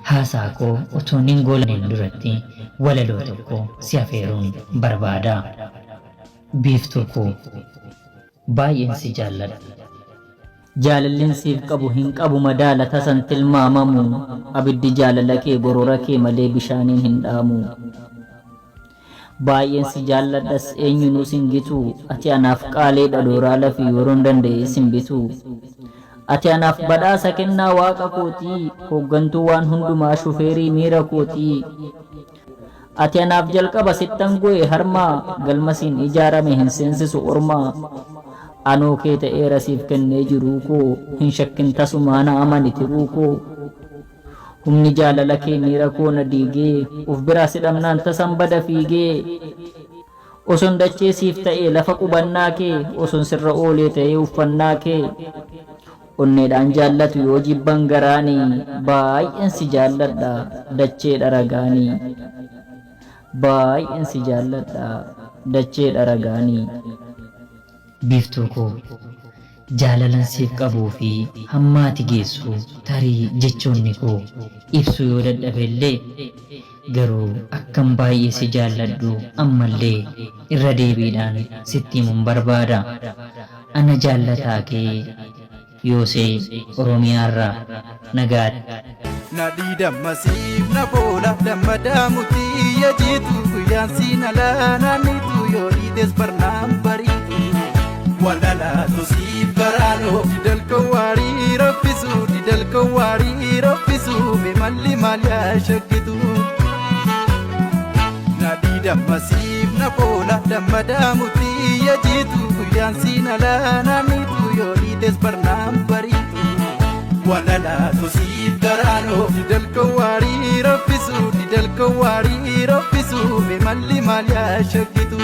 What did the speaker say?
haasaa koo otoo nin goolanin duratti walaloo tokko si afeeruun barbaada. Biiftuu koo baay'een si jaalladha. Jaalalleen siif qabu hin qabu madaala tasan tilmaamamu. Abiddi jaalala kee gorora kee malee bishaaniin hin dhaamu. Baay'een si jaalladhas eenyunuu singitu. Ati anaaf qaalee dhadhooraa lafi yeroon danda'ee simbitu. Ati anaaf badhaasa kennaa waaqa kootii. Hooggantuu waan hundumaa shufeerii miira kootii. Ati anaaf jalqaba sittan go'e harmaa. Galmasiin ijaarame hin seensisu ormaa. Anoo kee ta'eera siif kennee jiruu koo. Hin shakkin tasumaana amani tiruu koo. Humni jaalala kee miira koo na diigee. Uf biraa sidhamnaan tasan bada fiigee. Oson dachee siif ta'ee lafa qubannaa kee. Oson sirra oolee ta'ee uffannaa kee. Onneedhaan jaallatu yoo jibban garaanii. Baay'een si jaalladha dacheedha ragaanii. Baay'een si jaalladha dacheedha ragaanii. Biiftuu koo jaalalan siif qabuu fi hammaati geessu tarii jechoonni koo ibsu yoo dadhabeellee garuu akkan baay'ee si jaalladhu ammallee irra deebiidhaan sitti himuun barbaada. Ana jaallataa kee Yoosee Oromiyaarraa nagaadha. Nadii dammasiif na boola lammadaa mutii yajiitu guyyaan siin alaa naannitu yoo dhiites barnaan bariitu. Walalaatu siif garaanoo didal kawaarii raffisu didal kawaarii raffisu beemalli maal yaa shakkitu. Nadii dammasiif na boola lammadaa mutii yajiitu guyyaan siin alaa naannitu yoo dhiites barnaan bariitu. Walalaatu siif garaanoo didal kawaarii raffisu didal kawaarii raffisu beemalli maal yaa shakkitu.